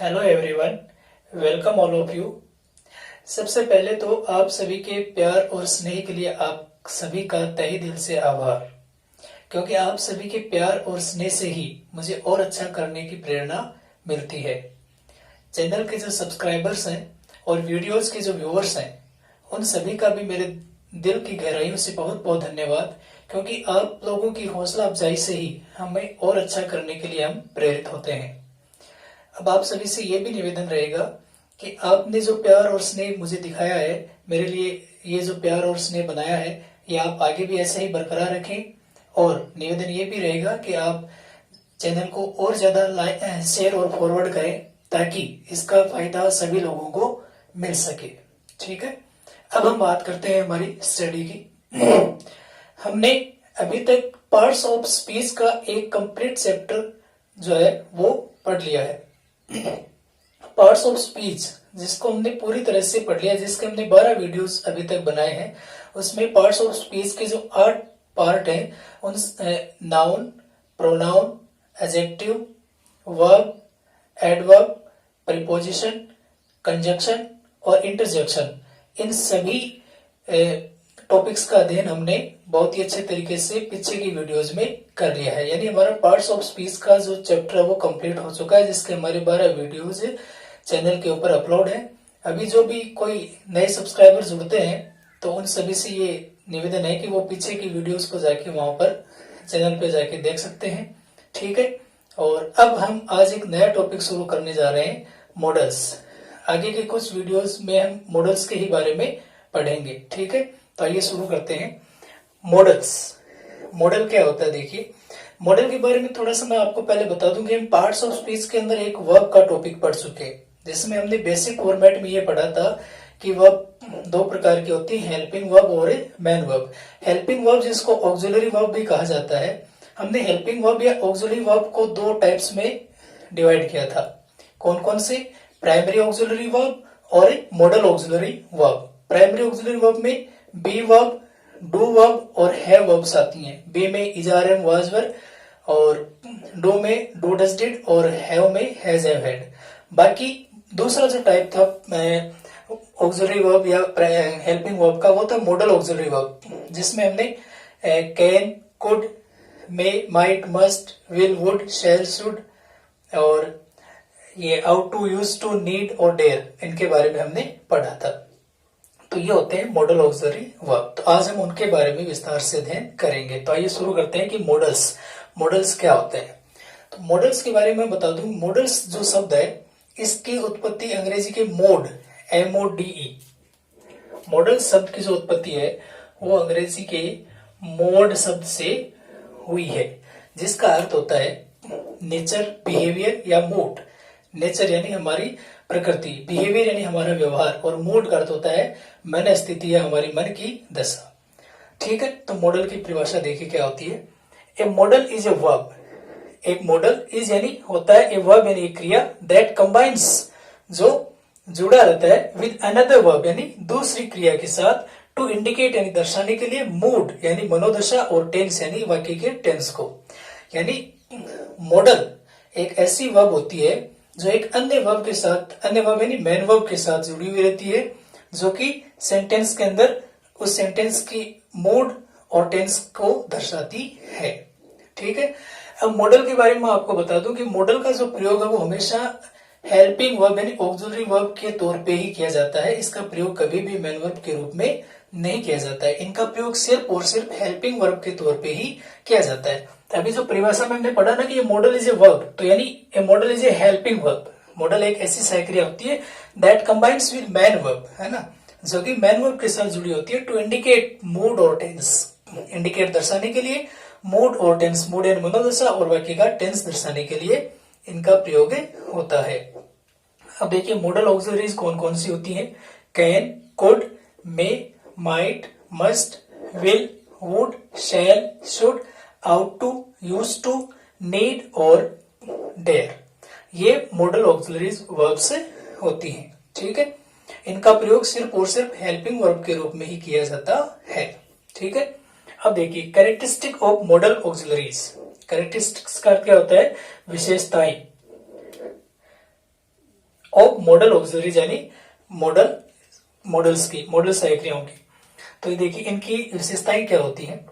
Hello everyone, welcome all of you. सबसे पहले तो आप सभी के प्यार और स्नेह के लिए आप सभी का तहे दिल से आभार, क्योंकि आप सभी के प्यार और स्नेह से ही मुझे और अच्छा करने की प्रेरणा मिलती है। चैनल के जो सब्सक्राइबर्स हैं और वीडियोस के जो व्यूअर्स हैं, उन सभी का भी मेरे दिल की गहराइयों से बहुत बहुत धन्यवाद, क्योंकि आप लोगों की हौसला अफजाई से ही हमें और अच्छा करने के लिए हम प्रेरित होते हैं। अब आप सभी से ये भी निवेदन रहेगा कि आपने जो प्यार और स्नेह मुझे दिखाया है, मेरे लिए ये जो प्यार और स्नेह बनाया है, ये आप आगे भी ऐसे ही बरकरार रखें। और निवेदन ये भी रहेगा कि आप चैनल को और ज्यादा शेयर और फॉरवर्ड करें, ताकि इसका फायदा सभी लोगों को मिल सके। ठीक है, अब हम बात करते हैं हमारी स्टडी की। हमने अभी तक पार्ट्स ऑफ स्पीच का एक कंप्लीट चैप्टर जो है वो पढ़ लिया है। पार्ट्स ऑफ स्पीच जिसको हमने पूरी तरह से पढ़ लिया, जिसके हमने 12 वीडियोस अभी तक बनाए हैं। उसमें पार्ट्स ऑफ स्पीच के जो 8 पार्ट हैं, उन noun, pronoun, adjective, verb, adverb, preposition, conjunction और इंटरजेक्शन, इन सभी टॉपिक्स का अध्ययन हमने बहुत ही अच्छे तरीके से पीछे की वीडियोस में कर लिया है। यानी हमारा पार्ट्स ऑफ स्पीच का जो चैप्टर है वो कंप्लीट हो चुका है, जिसके हमारे 12 वीडियोस चैनल के ऊपर अपलोड है। अभी जो भी कोई नए सब्सक्राइबर जुड़ते हैं, तो उन सभी से ये निवेदन है कि वो पीछे की वीडियोस को जाके वहां पर चैनल पे जाके देख सकते हैं। ठीक है, और अब हम आज एक नया टॉपिक शुरू करने जा रहे हैं, मॉडल्स। आगे के कुछ वीडियोस में हम मॉडल्स के ही बारे में पढ़ेंगे। ठीक है, तो आइए शुरू करते हैं। मॉडल्स, मॉडल क्या होता है? देखिए, मॉडल के बारे में थोड़ा सा मैं आपको पहले बता दूं कि हम पार्ट्स ऑफ स्पीच के अंदर एक वर्ब का टॉपिक पढ़ चुके हैं, जिसमें हमने बेसिक फॉर्मेट में ये पढ़ा था कि वर्ब 2 प्रकार की होती है, हेल्पिंग वर्ब और मेन वर्ब। हेल्पिंग वर्ब जिसको ऑक्सिलरी वर्ब भी कहा जाता है, हमने हेल्पिंग वर्ब या ऑक्सिलरी वर्ब को 2 टाइप्स में डिवाइड किया था। कौन कौन से? प्राइमरी ऑक्सिलरी वर्ब और modal auxiliary verb. Primary auxiliary verb में बी वर्ब, डू वर्ब और हैव वर्ब्स आती हैं। बी में is, are, am, was, were, और डू में डू, डज, डिड, और हैव में हैज, हैव, हैड। बाकी दूसरा जो टाइप था ऑक्सिलरी वर्ब या हेल्पिंग वर्ब का, वो था मॉडल ऑक्सिलरी वर्ब, जिसमें हमने can, could, may, might, must, will, would, shall, should और ये ought, use to, need और डेयर, इनके बारे में हमने पढ़ा था। तो ये होते हैं मॉडल ऑक्सिलरी वर्ब। तो आज हम उनके बारे में विस्तार से अध्ययन करेंगे। तो आइए शुरू करते हैं कि मॉडल्स क्या होते हैं। तो मॉडल्स के बारे में बता दूं, मॉडल्स जो शब्द है, इसकी उत्पत्ति अंग्रेजी के मोड, MODE, मॉडल शब्द की जो उत्पत्ति है वो अंग्रेजी के मोड शब्द से हुई है, जिसका अर्थ होता है नेचर, बिहेवियर या मूड। नेचर यानी हमारी प्रकृति, बिहेवियर यानी हमारा व्यवहार, और मूड का अर्थ होता है मन स्थिति या हमारी मन की दशा। ठीक है, तो मॉडल की परिभाषा देखिए क्या होती है। ए मॉडल इज ए वर्ब। एक मॉडल इज यानी होता है ए वर्ब यानी एक क्रिया, दैट कंबाइंस, जो जुड़ा रहता है, विद अनदर वर्ब यानी दूसरी क्रिया के साथ, टू इंडिकेट यानी दर्शाने के लिए, मूड यानी मनोदशा, और टेंस यानी वाक्य के टेंस को। यानी मॉडल एक ऐसी वर्ब होती है जो एक अन्य वर्ब के साथ, अन्य वर्ब यानी मेन वर्ब के साथ जुड़ी हुई रहती है, जो कि सेंटेंस के अंदर उस सेंटेंस की मूड और टेंस को दर्शाती है। ठीक है, अब मॉडल के बारे में आपको बता दूं कि मॉडल का जो प्रयोग है वो हमेशा हेल्पिंग वर्ब यानी ऑक्सिलरी वर्ब के तौर पे ही किया जाता है। इसका प्रयोग कभी भी मेन वर्ब के रूप में नहीं किया जाता है। इनका प्रयोग सिर्फ और सिर्फ हेल्पिंग वर्ब के तौर पे ही किया जाता है। अभी जो परिभाषा में हमने पढ़ा ना कि ये मॉडल इज ए वर्ब, तो यानी a modal is a helping verb. Modal एक ऐसी सहक्रिया होती है that combines with main verb, है ना, जो कि मैन वर्ब के साथ जुड़ी होती है, टू इंडिकेट मूड और टेंस। इंडिकेट दर्शाने के लिए, मूड और टेंस, मूड यानी मनोदशा और वाक्य का टेंस दर्शाने के लिए इनका प्रयोग होता है। अब देखिए मॉडल ऑक्सिलरीज कौन कौन सी होती हैं। Can, could, may, might, must, will, would, shall, should, ought, use to, need और डेयर, ये मॉडल ऑक्सिलरीज वर्ब्स होती हैं। ठीक है, इनका प्रयोग सिर्फ और सिर्फ हेल्पिंग वर्ब के रूप में ही किया जाता है। ठीक है, अब देखिए characteristic of model auxiliaries. Characteristics का क्या होता है? विशेषताएं। ऑफ मॉडल ऑक्सिलरीज यानी मॉडल सहायक्रियाओं की। तो ये देखिए इनकी विशेषताएं क्या होती हैं।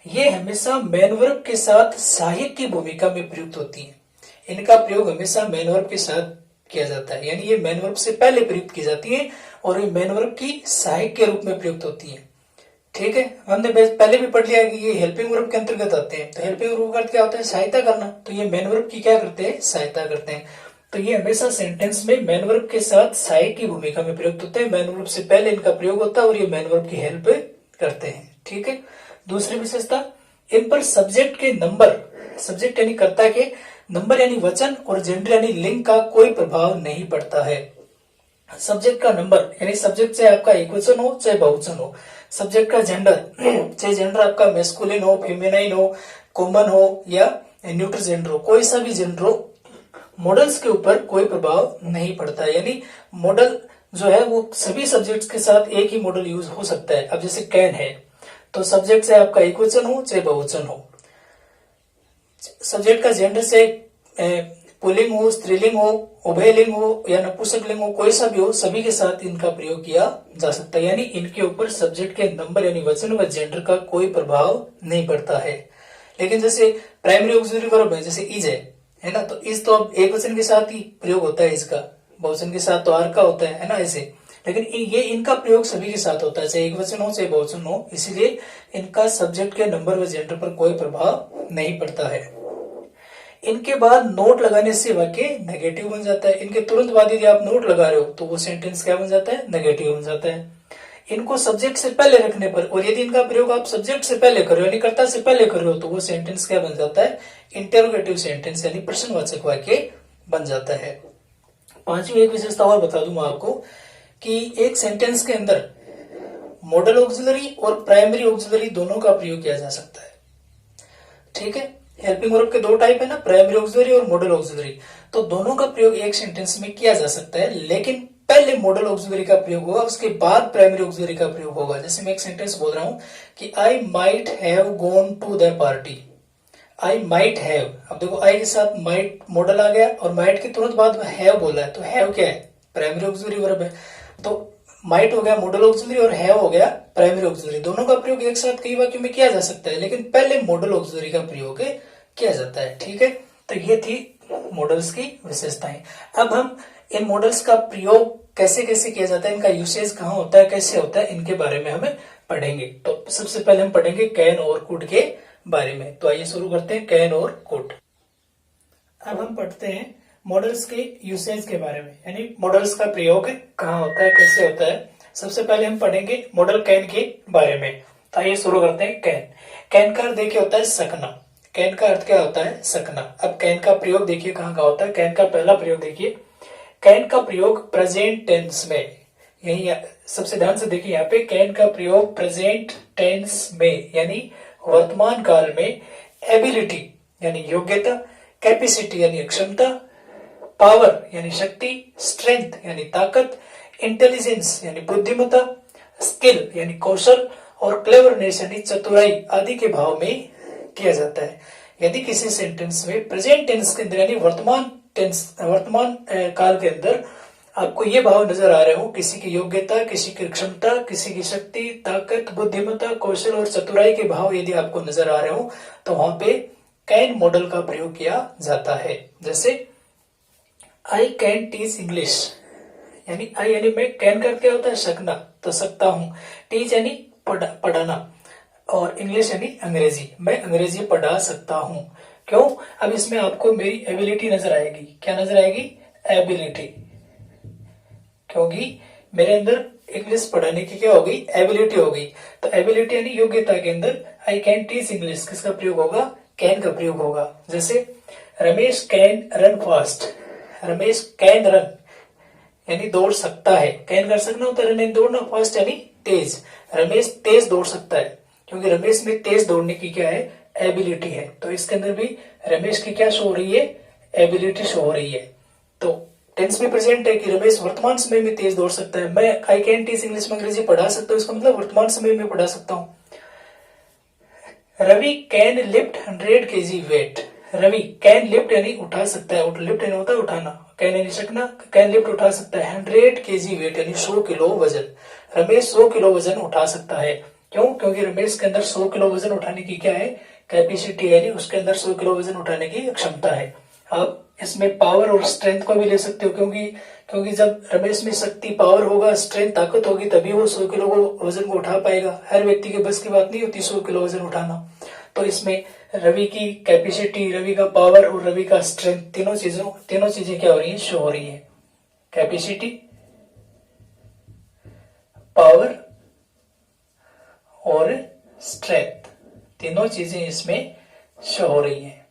ये हमेशा मेन वर्ब के साथ सहायक की भूमिका में प्रयुक्त होती हैं। इनका प्रयोग हमेशा मेन वर्ब के साथ किया जाता है, यानी ये मेन वर्ब से पहले प्रयुक्त की जाती है और ये मेन वर्ब की सहायक के रूप में प्रयुक्त होती है। ठीक है, हमने पहले भी पढ़ लिया कि ये हेल्पिंग वर्ब के अंतर्गत आते हैं। तो हेल्पिंग वर्ब का अर्थ क्या होता है? सहायता करना। तो ये मेन वर्ब की क्या करते हैं? सहायता करते हैं। तो ये हमेशा सेंटेंस में मेन वर्ब के साथ सहायक की भूमिका में प्रयुक्त होते हैं। मेन वर्ब से पहले इनका प्रयोग होता है और ये मेन वर्ब की हेल्प करते हैं। ठीक है, दूसरी विशेषता, इन पर सब्जेक्ट के नंबर, सब्जेक्ट यानी कर्ता के नंबर यानी वचन और जेंडर यानी लिंग का कोई प्रभाव नहीं पड़ता है। सब्जेक्ट का नंबर यानी सब्जेक्ट चाहे आपका एक वचन हो चाहे बहुवचन हो। सब्जेक्ट का जेंडर चाहे जेंडर आपका मेस्कुलिन हो, फेमिनाइन हो, कॉमन हो या न्यूट्रल जेंडर हो, कोई सा भी जेंडर हो, मॉडल्स के ऊपर कोई प्रभाव नहीं पड़ता है। यानी मॉडल जो है वो सभी सब्जेक्ट्स के साथ एक ही मॉडल यूज हो सकता है। अब जैसे कैन है तो सब्जेक्ट से आपका एक वचन हो चाहे बहुवचन हो। सब्जेक्ट का जेंडर से पुल्लिंग हो, स्त्रीलिंग हो, उभयलिंग हो या नपुंसकलिंग हो, कोई सा भी हो, सभी के साथ इनका प्रयोग किया जा सकता है। यानी इनके ऊपर सब्जेक्ट के नंबर यानी वचन व जेंडर का कोई प्रभाव नहीं पड़ता है। लेकिन जैसे प्राइमरी ऑक्सिलरी वर्ब है जैसे इज है ना, तो इज तो अब एक वचन के साथ ही प्रयोग होता है इसका, बहुवचन के साथ तो आर का होता है ना ऐसे। लेकिन ये इनका प्रयोग सभी के साथ होता है, चाहे एक वचन हो चाहे बहुवचन हो, इसलिए इनका सब्जेक्ट के नंबर व जेंडर पर कोई प्रभाव नहीं पड़ता है। इनके बाद नोट लगाने से वाक्य नेगेटिव बन जाता है। इनके तुरंत बाद यदि आप नोट लगा रहे हो तो वो सेंटेंस क्या बन जाता है? नेगेटिव बन जाता है। इनको सब्जेक्ट से पहले रखने पर और यदि इनका प्रयोग आप सब्जेक्ट से पहले कर रहे हो यानी कर्ता से पहले कर रहे हो तो वो सेंटेंस क्या बन जाता है? इंटेरोगेटिव सेंटेंस यानी प्रश्नवाचक वाक्य बन जाता है। पांचवी एक विशेषता और बता दूं आपको कि एक सेंटेंस के अंदर मॉडल ऑक्सिलरी और प्राइमरी ऑक्सिलरी दोनों का प्रयोग किया जा सकता है। ठीक है, हेल्पिंग वर्ब के दो टाइप है ना, प्राइमरी ऑक्सिलरी और मॉडल ऑक्सिलरी। तो दोनों का प्रयोग एक सेंटेंस में किया जा सकता है, लेकिन पहले मॉडल ऑक्सिलरी का प्रयोग होगा, उसके बाद प्राइमरी ऑक्सिलरी का प्रयोग होगा। जैसे मैं एक सेंटेंस बोल रहा हूं कि I might have gone to the party. I might have, अब देखो आई के साथ माइट मॉडल आ गया और माइट के तुरंत बाद हैव बोला है, तो हैव क्या है? प्राइमरी ऑक्सिलरी वर्ब है। तो माइट हो गया मॉडल ऑक्सिलरी और हैव हो गया प्राइमरी ऑक्सिलरी। दोनों का प्रयोग एक साथ कई वाक्यों में किया जा सकता है, लेकिन पहले मॉडल ऑक्सिलरी का प्रयोग किया जाता है। ठीक है, तो ये थी मॉडल्स की विशेषताएं। अब हम इन मॉडल्स का प्रयोग कैसे कैसे किया जाता है, इनका यूसेज कहाँ होता है, कैसे होता है, इनके बारे में हमें पढ़ेंगे। तो सबसे पहले हम पढ़ेंगे कैन और कुड के बारे में। तो आइए शुरू करते हैं कैन और कुड। अब हम पढ़ते हैं मॉडल्स के यूसेज के बारे में, यानी मॉडल्स का प्रयोग कहाँ होता है, कैसे होता है। सबसे पहले हम पढ़ेंगे मॉडल कैन के बारे में। तो आइए शुरू करते हैं कैन। कैन का अर्थ देखिए होता है सकना। कैन का अर्थ क्या होता है? सकना। अब कैन का प्रयोग देखिए कहाँ का होता है। कैन का पहला प्रयोग देखिए, कैन का प्रयोग प्रेजेंट टेंस में, यही सबसे ध्यान से देखिए यहाँ पे, कैन का प्रयोग प्रेजेंट टेंस में यानी वर्तमान काल में एबिलिटी यानी योग्यता, कैपेसिटी यानी क्षमता, पावर यानी शक्ति, स्ट्रेंथ यानी ताकत, इंटेलिजेंस यानी बुद्धिमत्ता, स्किल यानी कौशल और क्लेवरनेस यानी चतुराई आदि के भाव में किया जाता है। यदि किसी सेंटेंस में प्रेजेंट टेंस के अंदर यानी वर्तमान काल के अंदर आपको ये भाव नजर आ रहे हो, किसी की योग्यता, किसी की क्षमता, किसी की शक्ति, ताकत, बुद्धिमत्ता, कौशल और चतुराई के भाव यदि आपको नजर आ रहे हो, तो वहां पे कैन मॉडल का प्रयोग किया जाता है। जैसे आई कैन टीच इंग्लिश, यानी आई यानी मैं, कैन का क्या होता है? सकना, तो सकता हूं। टीच यानी पढ़ाना और इंग्लिश यानी अंग्रेजी, मैं अंग्रेजी पढ़ा सकता हूं। क्यों? अब इसमें आपको मेरी एबिलिटी नजर आएगी। क्या नजर आएगी? एबिलिटी, क्योंकि मेरे अंदर इंग्लिश पढ़ाने की क्या होगी? एबिलिटी होगी। तो एबिलिटी यानी योग्यता के अंदर आई कैन टीच इंग्लिश किसका प्रयोग होगा? कैन का प्रयोग होगा। जैसे Ramesh can run fast, Ramesh can run यानी दौड़ सकता है। कैन कर सकना होता है, रन दौड़ना, फास्ट यानी तेज। रमेश तेज दौड़ सकता है, क्योंकि रमेश में तेज दौड़ने की क्या है? एबिलिटी है। तो इसके अंदर भी रमेश की क्या शो हो रही है? एबिलिटी शो हो रही है। तो टेंस में प्रेजेंट है कि रमेश वर्तमान समय में तेज दौड़ सकता है। मैं आई कैन टीच इंग्लिश में अंग्रेजी पढ़ा सकता हूँ, इसका मतलब वर्तमान समय में पढ़ा सकता हूँ। Ravi can lift 100 kg weight, Ravi can lift यानी उठा सकता है, लिफ्ट यानी होता है उठाना, कैन यानी सकना, कैन लिफ्ट उठा सकता है 100 kg वेट यानी 100 किलो वजन। रमेश 100 किलो वजन उठा सकता है। क्यों? क्योंकि रमेश के अंदर 100 किलो वजन उठाने की क्या है, कैपेसिटी है, उसके अंदर 100 किलो वजन उठाने की क्षमता है। आप इसमें पावर और स्ट्रेंथ को भी ले सकते हो, क्योंकि क्योंकि जब रमेश में शक्ति पावर होगा, स्ट्रेंथ ताकत होगी, तभी वो 100 किलो वजन को उठा पाएगा। हर व्यक्ति के बस की बात नहीं होती 100 किलो वजन उठाना। तो इसमें रवि की कैपेसिटी, रवि का पावर और रवि का स्ट्रेंथ, तीनों चीजें क्या हो रही है, शो हो रही है। कैपेसिटी, पावर और स्ट्रेंथ, तीनों चीजें इसमें शो हो रही है।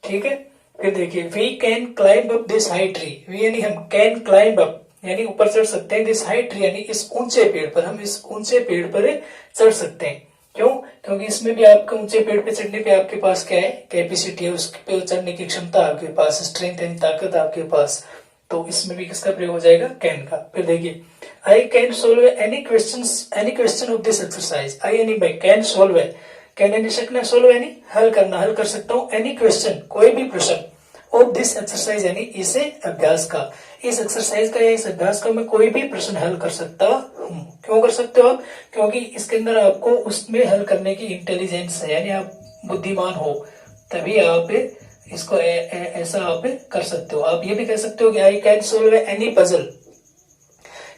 ठीक है, फिर देखिए we can climb up this high tree. We यानी हम, कैन क्लाइंब अप यानी ऊपर चढ़ सकते हैं, दिस हाई ट्री यानी इस ऊंचे पेड़ पर, हम इस ऊंचे पेड़ पर चढ़ सकते हैं। क्यों? क्योंकि इसमें भी आपके ऊंचे पेड़ पे चढ़ने पे आपके पास क्या है, कैपेसिटी है, उस पे चढ़ने की क्षमता आपके पास, स्ट्रेंथ यानी ताकत आपके पास। तो इसमें भी किसका प्रयोग हो जाएगा, कैन का। फिर देखिए I can solve any question of this exercise. I यानी मैं, कैन सोल्व है, कैन यानी सकना, सोल्व यानी हल करना, हल कर सकता हूँ, एनी क्वेश्चन कोई भी प्रश्न, ऑफ दिस एक्सरसाइज यानी इसे अभ्यास का, इस एक्सरसाइज का या इस अभ्यास का मैं कोई भी प्रश्न हल कर सकता हूँ। क्यों कर सकते हो आप? क्योंकि इसके अंदर आपको उसमें हल करने की इंटेलिजेंस है, यानी आप बुद्धिमान हो, तभी आप इसको ऐसा आप कर सकते हो। आप ये भी कह सकते हो कि I can solve any puzzle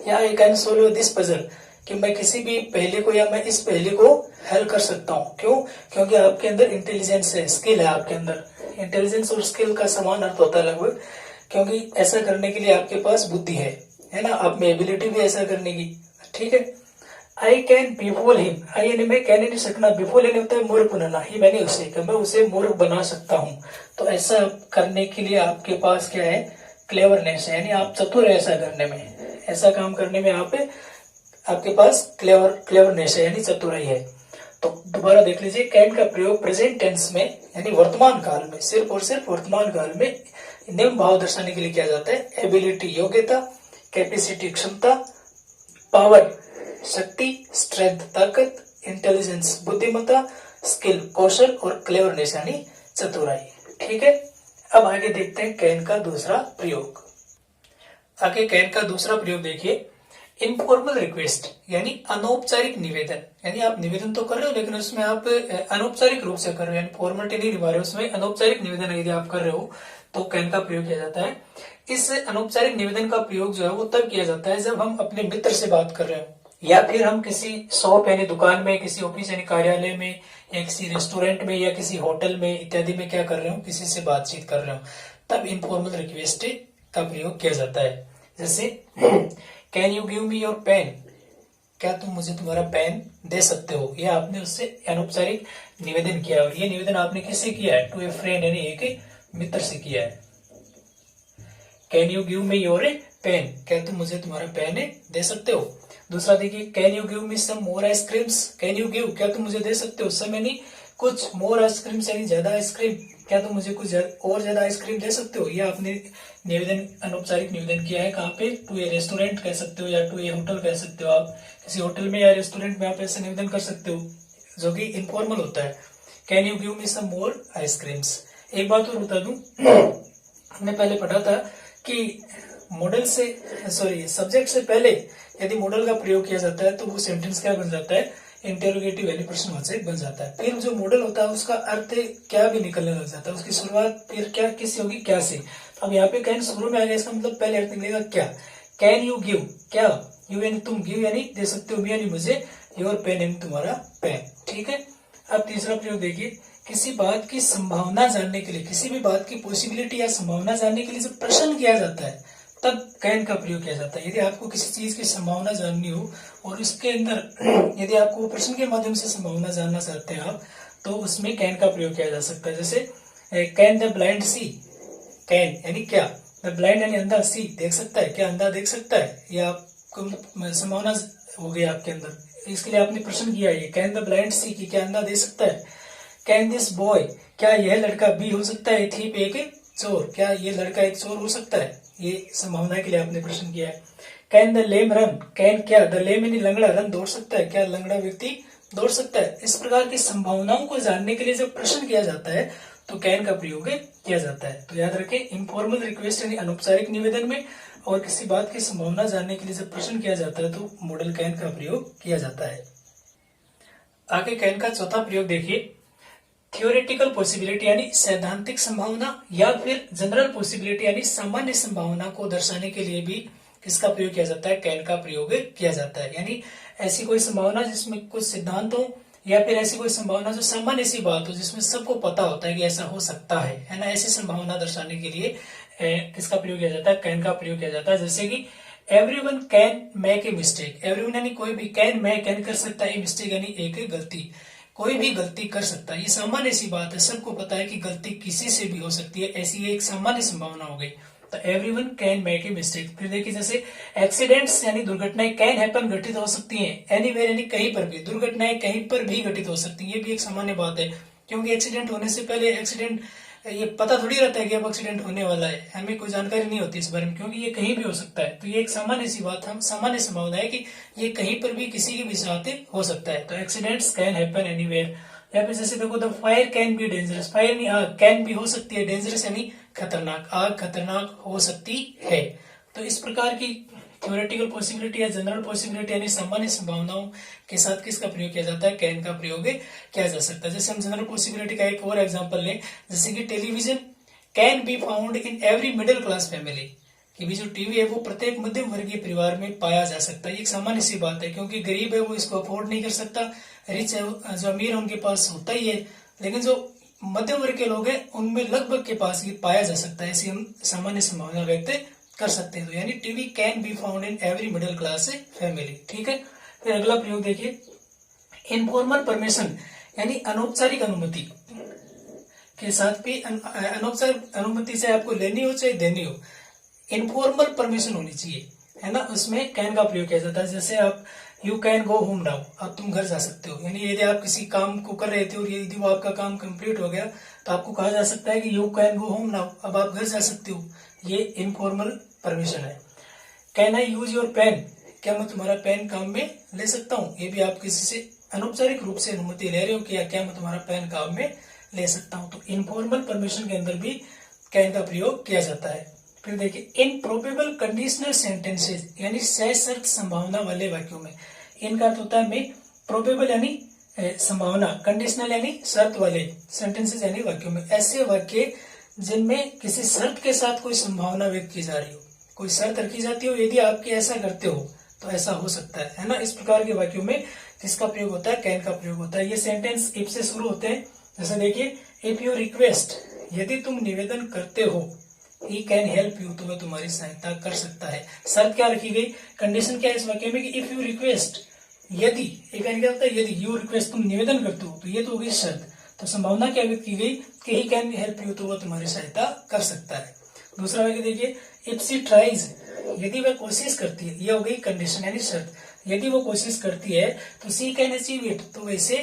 या I can solve this puzzle, कि मैं किसी भी पहेली को या मैं इस पहेली को हल कर सकता हूँ। क्यों? क्योंकि आपके अंदर इंटेलिजेंस है, स्किल है आपके अंदर। इंटेलिजेंस और स्किल का समान अर्थ होता है लगभग, क्योंकि ऐसा करने के लिए आपके पास बुद्धि है ना, आप में एबिलिटी भी ऐसा करने की। ठीक है, आई कैन बिफोल हिम। आई यानी मैं, कहने नहीं सकना, बिफोल यानी होता है मूर्ख बनाना, ही मैंने उसे, कि मैं उसे मूर्ख बना सकता हूँ। तो ऐसा करने के लिए आपके पास क्या है, क्लेवरनेस है, यानी आप चतुर है ऐसा करने में, ऐसा काम करने में आपके पास क्लेवरनेस है, यानी चतुराई है। तो दोबारा देख लीजिए, कैन का प्रयोग प्रेजेंट टेंस में यानी वर्तमान काल में, सिर्फ और सिर्फ वर्तमान काल में निम्न भाव दर्शाने के लिए किया जाता है। एबिलिटी योग्यता, कैपेसिटी क्षमता, पावर शक्ति, स्ट्रेंथ ताकत, इंटेलिजेंस बुद्धिमत्ता, स्किल कौशल और क्लेवरनेस यानी चतुराई। ठीक है, अब आगे देखते हैं कैन का दूसरा प्रयोग। आगे कैन का दूसरा प्रयोग देखिए, इनफॉर्मल रिक्वेस्ट यानी अनौपचारिक निवेदन, यानी आप निवेदन तो कर रहे हो लेकिन उसमें आप अनौपचारिक रूप से कर रहे हो, यानी फॉर्मेलिटी नहीं निभा रहे हो, उसमें अनौपचारिक निवेदन यदि आप कर रहे हो तो कैन का प्रयोग किया जाता है। इस अनौपचारिक निवेदन का प्रयोग जो है वो तब किया जाता है जब हम अपने मित्र से बात कर रहे हो, या फिर हम किसी शॉप यानी दुकान में, किसी ऑफिस यानी कार्यालय में, या किसी रेस्टोरेंट में, या किसी होटल में इत्यादि में क्या कर रहे हो, किसी से बातचीत कर रहे हो, तब इनफॉर्मल रिक्वेस्ट का प्रयोग किया जाता है। जैसे can you give me your pen, क्या तुम मुझे तुम्हारा पेन दे सकते हो, यह आपने उससे अनौपचारिक निवेदन किया, और ये निवेदन आपने किससे किया है, टू ए फ्रेंड यानी एक मित्र से किया है। Can you give me your pen, क्या तुम मुझे तुम्हारा पेन दे सकते हो। दूसरा देखिए, can you give me some more ice creams, can you give, क्या तुम मुझे दे सकते हो, सम यानी कुछ, मोर आइसक्रीम्स यानी ज्यादा आइसक्रीम, क्या तुम मुझे कुछ और ज्यादा आइसक्रीम दे सकते हो। यह आपने निवेदन, अनौपचारिक निवेदन किया है, कहाँ पे, टू ए रेस्टोरेंट कह सकते हो, या टू ए होटल कह सकते हो। आप किसी होटल में या रेस्टोरेंट में आप ऐसे निवेदन कर सकते हो, जो कि इनफॉर्मल होता है। Can you give me some more ice creams. एक बात और बता दूं, हमने पहले पढ़ा था कि मॉडल से, सॉरी सब्जेक्ट से पहले यदि मॉडल का प्रयोग किया जाता है तो वो सेंटेंस क्या बन जाता है, इंटेरोगेटिव यानी प्रश्नवाचक बन जाता है। फिर जो मॉडल होता है उसका अर्थ क्या भी निकलने लग जाता है, उसकी शुरुआत फिर क्या किससे होगी, क्या से। अब यहाँ पे कैन शुरू में आ गया, इसका मतलब पहले अर्थ निकलेगा क्या। कैन यू गिव, क्या, यू यानी तुम, गिव यानी दे सकते हो, मी यानी मुझे, योर पेन यानी तुम्हारा पेन। ठीक है, अब तीसरा प्रयोग देखिए, किसी बात की संभावना जानने के लिए, किसी भी बात की पॉसिबिलिटी या संभावना जानने के लिए जब प्रश्न किया जाता है तब कैन का प्रयोग किया जाता है। यदि आपको किसी चीज की संभावना जाननी हो और इसके अंदर यदि आपको प्रश्न के माध्यम से संभावना जानना चाहते हैं आप, तो उसमें कैन का प्रयोग किया जा सकता है। जैसे can the blind see, can यानी क्या, द ब्लाइंड यानी अंधा, सी देख सकता है, क्या अंधा देख सकता है, या आपको संभावना हो गई आपके अंदर, इसके लिए आपने प्रश्न किया, ये कैन द ब्लाइंड सी की क्या अंधा देख सकता है। कैन दिस बॉय, क्या यह लड़का बी हो सकता है, थीप एक चोर, क्या ये लड़का एक चोर हो सकता है, ये संभावना के लिए आपने प्रश्न किया है। Can the lame run, can क्या, द लेम यानी लंगड़ा, रन दौड़ सकता है, क्या लंगड़ा व्यक्ति दौड़ सकता है। इस प्रकार की संभावनाओं को जानने के लिए जब प्रश्न किया जाता है तो कैन का प्रयोग किया जाता है। तो याद रखें, इनफॉर्मल रिक्वेस्ट यानी अनौपचारिक निवेदन में और किसी बात की संभावना जानने के लिए जब प्रश्न किया जाता है तो मॉडल कैन का प्रयोग किया जाता है। आगे कैन का चौथा प्रयोग देखिए, थियोरेटिकल पॉसिबिलिटी यानी सैद्धांतिक संभावना या फिर जनरल पॉसिबिलिटी यानी सामान्य संभावना को दर्शाने के लिए भी किसका प्रयोग किया जाता है, कैन का प्रयोग किया जाता है। यानी ऐसी कोई संभावना जिसमें कुछ सिद्धांत हो या फिर ऐसी कोई संभावना जो सामान्य सी बात हो जिसमें सबको पता होता है कि ऐसा हो सकता है ना, ऐसी संभावना दर्शाने के लिए किसका प्रयोग किया जाता है, कैन का प्रयोग किया जाता है। जैसे कि everyone can make a mistake, everyone यानी कोई भी, कैन कर सकता है, मिस्टेक यानी एक गलती, कोई भी गलती कर सकता है। ये सामान्य सी बात है, सबको पता है कि गलती किसी से भी हो सकती है, ऐसी एक सामान्य संभावना हो गई। तो everyone can make a mistake. फिर देखिए जैसे एक्सीडेंट्स यानी दुर्घटनाएं कैन हैपन घटित हो सकती हैं, एनीवेयर यानी कहीं पर भी, दुर्घटनाएं कहीं पर भी घटित हो सकती हैं, ये भी एक सामान्य बात है। क्योंकि एक्सीडेंट होने से पहले ये पता थोड़ी रहता है कि अब एक्सीडेंट होने वाला है, हमें कोई जानकारी नहीं होती इस बारे में, क्योंकि ये कहीं भी हो सकता है। तो ये एक सामान्य सी बात, हम सामान्य संभावना है कि ये कहीं पर भी किसी के भी साथ हो सकता है। तो एक्सीडेंट्स कैन हैपन एनीवेयर। या फिर जैसे देखो, the fire can be dangerous, fire यानी आग, कैन भी हो सकती है, डेंजरस यानी खतरनाक, आग खतरनाक हो सकती है। तो इस प्रकार की थ्योरेटिकल पॉसिबिलिटी या जनरल पॉसिबिलिटी यानी सामान्य संभावनाओं के साथ किसका प्रयोग किया जाता है, कैन का प्रयोग किया जा सकता है। जैसे हम जनरल पॉसिबिलिटी का एक और एग्जांपल लें, जैसे कि television can be found in every middle class family, कि भी जो टीवी है वो प्रत्येक मध्यम वर्गीय परिवार में पाया जा सकता है। ये एक सामान्य सी बात है, क्योंकि गरीब है वो इसको अफोर्ड नहीं कर सकता, रिच है जो अमीर है उनके पास होता ही है, लेकिन जो मध्यम वर्ग के लोग हैं उनमें लगभग के पास ये पाया जा सकता है, ऐसी हम सामान्य संभावना व्यक्त कर सकते हैं। तो यानी TV can be found in every middle class family. ठीक है, फिर अगला प्रयोग देखिए, इनफॉर्मल परमिशन यानी अनौपचारिक अनुमति के साथ भी, अनौपचारिक अनुमति से आपको लेनी हो चाहे देनी हो, इनफॉर्मल परमिशन होनी चाहिए, है ना, उसमें कैन का प्रयोग किया जाता है। जैसे आप you can go home now, अब तुम घर जा सकते हो, यानी यदि आप किसी काम को कर रहे थे और यदि वो आपका काम कंप्लीट हो गया तो आपको कहा जा सकता है कि you can go home now, अब आप घर जा सकते हो, ये इनफॉर्मल परमिशन है। Can I use your pen, क्या मैं तुम्हारा पेन काम में ले सकता हूँ, ये भी आप किसी से अनौपचारिक रूप से अनुमति ले रहे हो कि क्या मैं तुम्हारा पेन काम में ले सकता हूँ। तो इनफॉर्मल परमिशन के अंदर भी कैन का प्रयोग किया जाता है। फिर देखिए, इनप्रोबेबल कंडीशनल सेंटेंसेस यानी सशर्त संभावना वाले वाक्यों में, इनका अर्थ होता है में प्रोबेबल यानी संभावना, कंडीशनल यानी शर्त वाले सेंटेंसेस यानी वाक्यों में, ऐसे वाक्य जिनमें किसी शर्त के साथ कोई संभावना व्यक्त की जा रही हो, कोई शर्त रखी जाती हो, यदि आपके ऐसा करते हो तो ऐसा हो सकता है ना, इस प्रकार के वाक्यों में किसका प्रयोग होता है, कैन का प्रयोग होता है। ये सेंटेंस इफ से शुरू होते हैं। जैसे देखिए, इफ यू रिक्वेस्ट, यदि तुम निवेदन करते हो, ही कैन हेल्प यू, तो वह तुम्हारी सहायता कर सकता है। शर्त क्या रखी गई, कंडीशन क्या है इस वाक्य में कि इफ यू रिक्वेस्ट, यदि, एक क्या होता है, यदि यू रिक्वेस्ट, तुम निवेदन करते हो, तो ये तो हो गई शर्त। तो संभावना क्या व्यक्त की गई कि ही कैन हेल्प यू, तो वह तुम्हारी सहायता कर सकता है। दूसरा वाक्य देखिए, इफ शी ट्राइज, यदि वह कोशिश करती है, यह हो गई कंडीशन यानी शर्त, यदि वो कोशिश करती है तो शी कैन अचीव इट, तो वैसे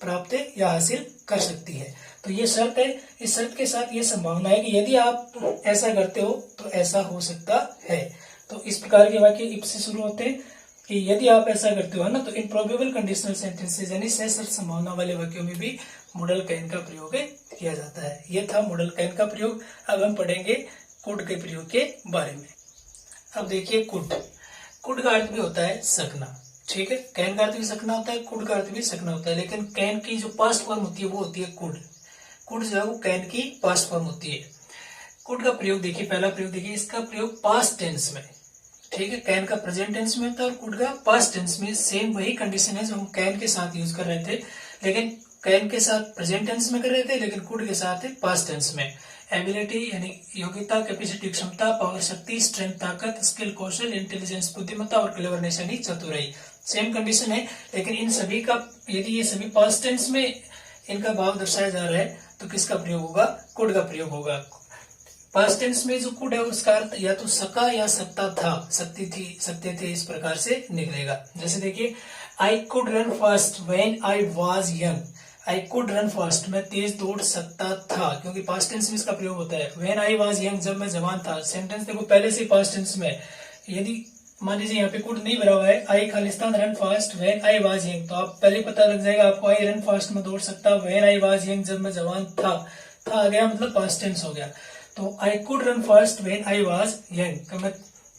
प्राप्त या हासिल कर सकती है। तो ये शर्त है, इस शर्त के साथ ये संभावना है कि यदि आप ऐसा करते हो तो ऐसा हो सकता है। तो इस प्रकार के वाक्य इफ से शुरू होते हैं कि यदि आप ऐसा करते हो, है ना। तो इनप्रोबेबल कंडीशनल सेंटेंसेस यानी सशर्त संभावना वाले वाक्यों में भी मॉडल कैन का प्रयोग किया जाता है। ये था मॉडल कैन का प्रयोग। अब हम पढ़ेंगे कुड के प्रयोग के बारे में। अब देखिए, कुड का अर्थ भी होता है सकना, ठीक है। कैन का अर्थ भी सकना होता है, कुड का अर्थ भी सकना होता है, लेकिन कैन की जो पास्ट फॉर्म होती है वो होती है कुड। कुड जो है वो कैन की पास्ट फॉर्म होती है। कुड का प्रयोग देखिए, पहला प्रयोग देखिए, इसका प्रयोग पास्ट टेंस में, ठीक है। कैन का प्रेजेंट टेंस में होता है और कुड का पास्ट टेंस में। सेम वही कंडीशन है जो हम कैन के साथ यूज कर रहे थे, लेकिन कैन के साथ प्रेजेंट टेंस में कर रहे थे, लेकिन कुड के साथ पास्ट टेंस में। एबिलिटी यानी योग्यता, कैपेसिटी क्षमता, पावर शक्ति, स्ट्रेंथ ताकत, स्किल कौशल, इंटेलिजेंस बुद्धिमत्ता और क्लेवरनेस यानी चतुराई। सेम कंडीशन है, लेकिन इन सभी का, यदि ये सभी पास्ट टेंस में इनका भाव दर्शाया जा रहा है तो किसका प्रयोग होगा, कुड का प्रयोग होगा। पास्ट टेंस में जो कुड है उसका अर्थ या तो सका या सकता था, सकती थी, सकते थे, इस प्रकार से निकलेगा। जैसे देखिए, I could run fast when I was young. I could run fast, मैं तेज दौड़ सकता था, क्योंकि पास्ट टेंस में इसका प्रयोग होता है। व्हेन आई वाज यंग, जब मैं जवान था। सेंटेंस देखो पहले से पास्ट टेंस में। यदि मान लीजिए यहाँ पे कुड नहीं भरा हुआ है, आई खालिस्तान run fast when I was young, तो आप पहले पता लग जाएगा आपको, आई रन फास्ट में दौड़ सकता व्हेन आई वाज यंग, जब मैं जवान था। था आ गया मतलब पास्ट टेंस हो गया। तो I could run fast when I was young,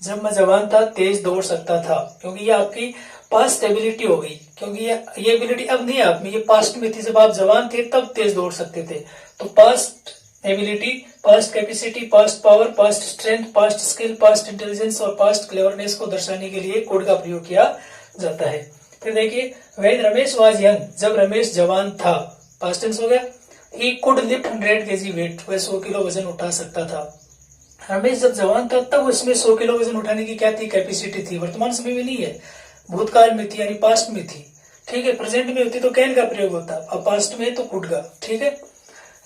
जब मैं जवान था तेज दौड़ सकता था, क्योंकि ये आपकी पास्ट एबिलिटी हो गई, क्योंकि ये एबिलिटी अब नहीं है आप में, ये पास्ट में थी, जब आप जवान थे तब तेज दौड़ सकते थे। तो past ability, past capacity, past power, past strength, past skill, past intelligence और पास्ट क्लेवरनेस को दर्शाने के लिए कुड का प्रयोग किया जाता है। फिर देखिए व्हेन रमेश वाज यंग, जब रमेश जवान था, पास्ट टेंस हो गया। He could lift 100 kg weight, वह 100 किलो वजन उठा सकता था। रमेश जब जवान था तब उसमें 100 किलो वजन उठाने की क्या थी, कैपेसिटी थी। वर्तमान समय में नहीं है, भूतकाल में थी, यानी पास्ट में थी। ठीक है, प्रेजेंट में होती तो कैन का प्रयोग होता, अब पास्ट में तो कुड का। ठीक है।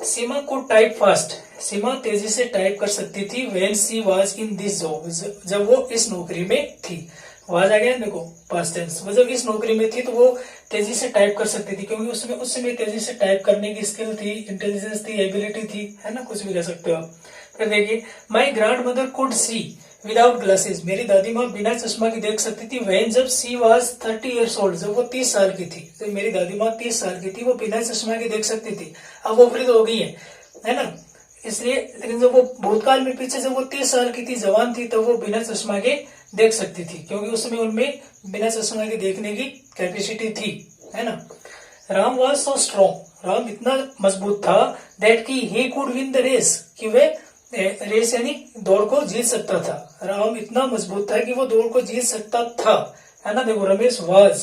सीमा कुड टाइप फास्ट, सीमा तेजी से टाइप कर सकती थी। When she was in this job, जब वो इस नौकरी में थी। वाज आ गया देखो पास्ट टेंस, वो जब इस नौकरी में थी तो वो तेजी से टाइप कर सकती थी, क्योंकि उसमें उस समय तेजी से टाइप करने की स्किल थी, इंटेलिजेंस थी, एबिलिटी थी, है ना, कुछ भी कह सकते हो आप। फिर देखिए my grand mother could see without glasses, मेरी दादी माँ बिना चश्मा की देख सकती थी। वैन जब सी वाज 30 ईयर्स ओल्ड, जब वो 30 साल की थी, जब मेरी दादी माँ 30 साल की थी वो बिना चश्मा की देख सकती थी। अब वो वृद्ध हो गई है ना, इसलिए। लेकिन जब वो भूतकाल में पीछे जब वो 30 साल की थी, जवान थी, तब वो बिना चश्मा के देख सकती थी, क्योंकि उसमें उनमें बिना चश्मा के देखने की कैपेसिटी थी, है ना। Ram was so strong, Ram इतना मजबूत था, दैट की he could win the race, कि वे रेस यानी दौड़ को जीत सकता था। राम इतना मजबूत था कि वो दौड़ को जीत सकता था, है ना। देखो रमेश वाज,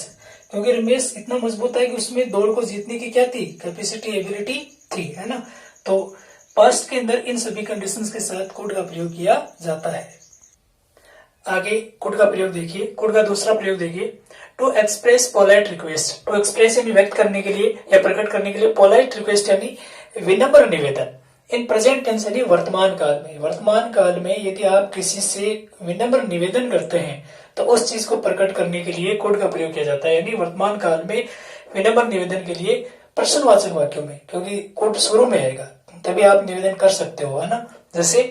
क्योंकि रमेश इतना मजबूत था कि उसमें दौड़ को जीतने की क्या थी, कैपेसिटी, एबिलिटी थी, है ना। तो पास्ट के अंदर इन सभी कंडीशंस के साथ कुड का प्रयोग किया जाता है। आगे कुड का प्रयोग देखिए, कुड का दूसरा प्रयोग देखिए, to express polite request. To express यानी व्यक्त करने के लिए या प्रकट करने के लिए, पोलाइट रिक्वेस्ट यानी विनम्र निवेदन। इन प्रेजेंट टेंस यानी वर्तमान काल में, वर्तमान काल में यदि आप किसी से विनम्र निवेदन करते हैं तो उस चीज को प्रकट करने के लिए कुड का प्रयोग किया जाता है, यानी वर्तमान काल में विनम्र निवेदन के लिए प्रश्नवाचक वाक्यों में, क्योंकि कुड शुरू में आएगा तभी आप निवेदन कर सकते हो, है ना। जैसे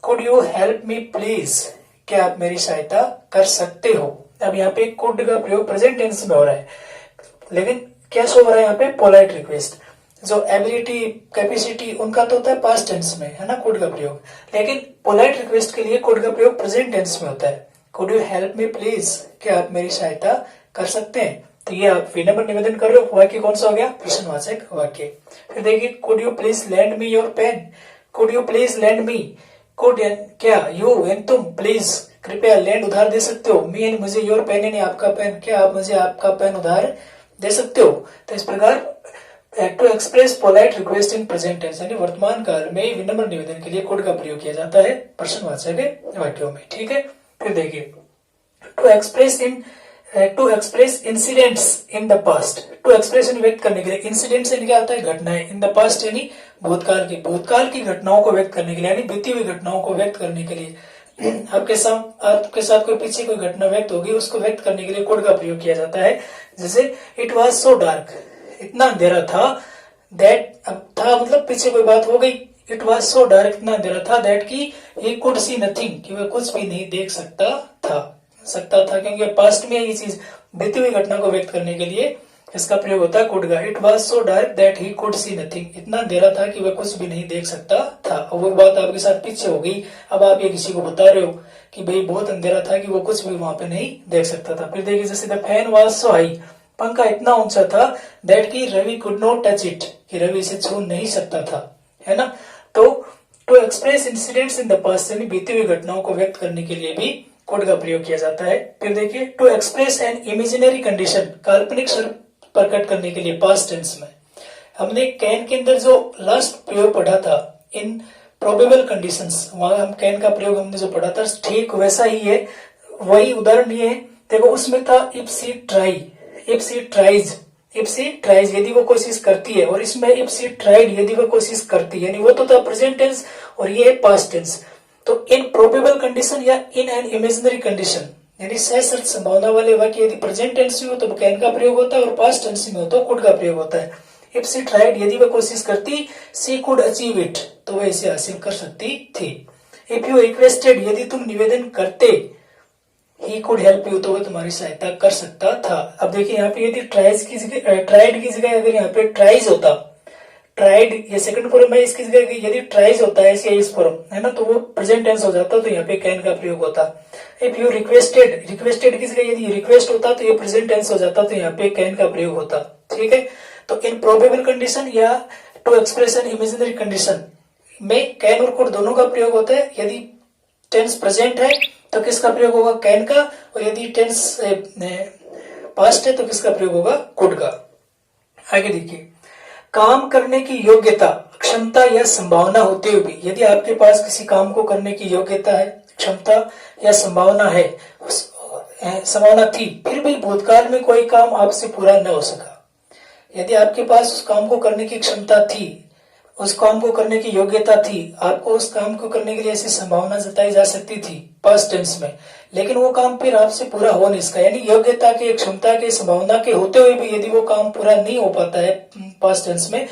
could you help me please, क्या आप मेरी सहायता कर सकते हो। अब यहाँ पे कुड का प्रयोग प्रेजेंट टेंस में हो रहा है, लेकिन क्या शो हो रहा है यहाँ पे, पोलाइट रिक्वेस्ट। जो एबिलिटी, कैपेसिटी, उनका तो होता है पास्ट टेंस में, है ना, कुड का प्रयोग। लेकिन पोलाइट रिक्वेस्ट के लिए कुड का प्रयोग प्रेजेंट टेंस में होता है। Could you help me please, क्या आप मेरी सहायता कर सकते हैं। तो ये आप विनम्र निवेदन कर रहे हो, वाक्य कौन सा हो गया, प्रश्नवाचक वाक्य। फिर देखिए could you please lend me your pen, could you please lend me, could क्या, यू एंड तुम, प्लीज कृपया, लैंड उधार दे सकते हो, मी यानी मुझे, योर पेन यानी आपका पेन, क्या आप मुझे आपका पेन उधार दे सकते हो। तो इस प्रकार to express polite request in present tense यानी वर्तमान काल में विनम्र निवेदन के लिए कुड का प्रयोग किया जाता है प्रश्नवाचक वाक्यों में। ठीक है। फिर देखिए to express incidents in the past, to express व्यक्त करने के लिए, इंसिडेंट्स यानी क्या होता है, घटनाएं, इन द पास्ट यानी भूतकाल की घटनाओं को व्यक्त करने के लिए, यानी बीती हुई घटनाओं को व्यक्त करने के लिए। आपके साथ कोई पीछे कोई घटना व्यक्त होगी, उसको व्यक्त करने के लिए कुड का प्रयोग किया जाता है। जैसे इट वॉज सो डार्क, इतना अंधेरा था, दैट, अब था मतलब पीछे कोई बात हो गई, इट वॉज सो डार्क, इतना अंधेरा था, दैट की ही कुड सी नथिंग, कि वह कुछ भी नहीं देख सकता था, क्योंकि पास्ट में ये चीज बीती हुई घटना को व्यक्त करने के लिए इसका प्रयोग होता है कुड का। It was so dark that he could see nothing, इतना अंधेरा था कि वह कुछ भी नहीं देख सकता था। और वो बात आपके साथ पीछे हो गई, अब आप ये किसी को बता रहे हो कि भाई बहुत अंधेरा था कि वो कुछ भी वहां पे नहीं देख सकता था। फिर देखिए जैसे the fan was so high, पंखा इतना ऊंचा था, दैट की Ravi could not touch it, कि रवि इसे छू नहीं सकता था, है ना। तो to express incidents in the past यानी बीती हुई घटनाओं को व्यक्त करने के लिए भी कुड का प्रयोग किया जाता है। फिर देखिए to express an imaginary condition, काल्पनिक शर्त प्रकट करने के लिए पास्ट टेंस में। हमने कैन के अंदर जो लास्ट प्रयोग पढ़ा था इन प्रोबेबल कंडीशंस, वहां हम कैन का प्रयोग हमने जो पढ़ा था ठीक वैसा ही है, वही उदाहरण ये है। देखो उसमें था इफ सी ट्राइज यदि वो कोशिश करती है, और इसमें इफ सी ट्राइड यदि वो कोशिश करती है, यानी वो तो था प्रेजेंट टेंस और ये है पास्ट टेंस। तो इन प्रोबेबल कंडीशन या इन एन इमेजिनरी कंडीशन यानी सशर्त संभावना वाले वाक्य यदि प्रेजेंट टेंस में हो तो कैन का प्रयोग होता है, और पास्ट टेंस में हो तो कुड का प्रयोग होता है। इफ सी ट्राइड यदि वह कोशिश करती, सी कुड अचीव इट, तो वह इसे हासिल कर सकती थी। इफ यू रिक्वेस्टेड यदि तुम निवेदन करते, ही कुड हेल्प यू, तो वह तुम्हारी सहायता कर सकता था। अब देखिए यहाँ पे यदि ट्राइड की जगह अगर यहाँ पे ट्राइज होता ट्राइड ये सेकंड फॉर्म है, इसकी जगह यदि ट्राइज होता है इस फॉर्म है ना, तो वो प्रेजेंट टेंस हो जाता, तो यहाँ पे कैन का प्रयोग होता। इफ यू रिक्वेस्टेड, रिक्वेस्टेड की जगह यदि रिक्वेस्ट होता तो ये प्रेजेंट टेंस हो जाता, तो यहाँ पे कैन का प्रयोग होता। ठीक है, तो इन प्रोबेबल कंडीशन या to express an imaginary condition में कैन और कुड दोनों का प्रयोग होता है। यदि टेंस प्रेजेंट है तो किसका प्रयोग होगा, कैन का, और यदि टेंस पास्ट है तो किसका प्रयोग होगा, कुड का। आगे देखिए, काम करने की योग्यता, क्षमता या संभावना होते हुए भी, यदि आपके पास किसी काम को करने की योग्यता है, क्षमता या संभावना है, संभावना थी, फिर भी भूतकाल में कोई काम आपसे पूरा न हो सका। यदि आपके पास उस काम को करने की क्षमता थी, उस काम को करने की योग्यता थी, आपको उस काम को करने के लिए ऐसी संभावना जताई जा सकती थी पास्ट टेंस में, लेकिन वो काम फिर आपसे पूरा हो नहीं सका, यानी योग्यता के, क्षमता के, संभावना के होते हुए भी यदि वो काम पूरा नहीं हो पाता है पास्ट टेंस में,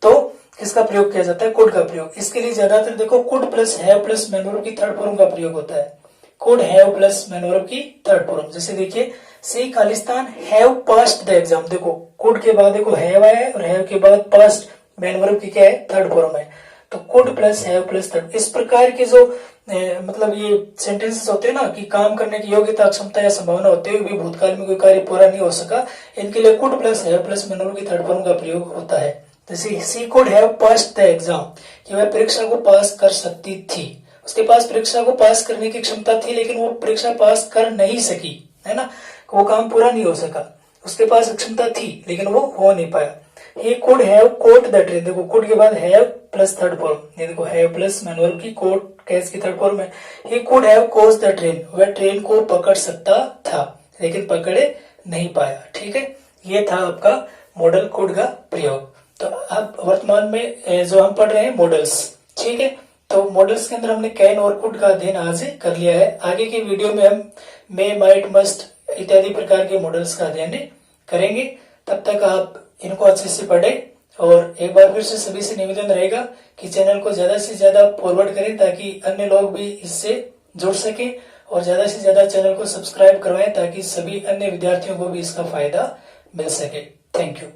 तो किसका प्रयोग किया जाता है, कुड का प्रयोग। इसके लिए ज्यादातर देखो could plus have plus main verb की थर्ड फॉर्म का प्रयोग होता है। Could have plus main verb की थर्ड फॉर्म, जैसे देखिए सी खालिस्तान हैव पास्ड द एग्जाम, देखो कुड के बाद देखो हैव आया और हैव के बाद पास्ट मैन वर्ब की क्या है, थर्ड फॉर्म है, तो could plus have plus third. इस प्रकार के जो मतलब ये सेंटेंसेस होते हैं ना कि काम करने की योग्यता, क्षमता या संभावना होते हुए भी भूतकाल में कोई कार्य पूरा नहीं हो सका, इनके लिए could plus have plus main verb की थर्ड फॉर्म का प्रयोग होता है। जैसे she could have passed the exam, कि वह परीक्षा को पास कर सकती थी, उसके पास परीक्षा को पास करने की क्षमता थी, लेकिन वो परीक्षा पास कर नहीं सकी, है ना, वो काम पूरा नहीं हो सका। उसके पास क्षमता थी लेकिन वो हो नहीं पाया। He could have caught the train, देखो could के बाद have प्लस थर्ड फॉर्म, ये देखो have प्लस मैन वर्ब की caught कैस की थर्ड फॉर्म है। He could have caught the train, वह ट्रेन को पकड़ सकता था लेकिन पकड़े नहीं पाया। ठीक है, ये था आपका मॉडल could का प्रयोग। तो अब वर्तमान में जो हम पढ़ रहे हैं मॉडल्स, ठीक है, तो मॉडल्स के अंदर हमने कैन और कुड का अध्ययन आज कर लिया है। आगे की वीडियो में हम मे, माइट, मस्ट इत्यादि प्रकार के मॉडल्स का अध्ययन करेंगे। तब तक आप इनको अच्छे से पढ़ें और एक बार फिर से सभी से निवेदन रहेगा कि चैनल को ज्यादा से ज्यादा फॉरवर्ड करें ताकि अन्य लोग भी इससे जुड़ सकें, और ज्यादा से ज्यादा चैनल को सब्सक्राइब करवाएं ताकि सभी अन्य विद्यार्थियों को भी इसका फायदा मिल सके। Thank you.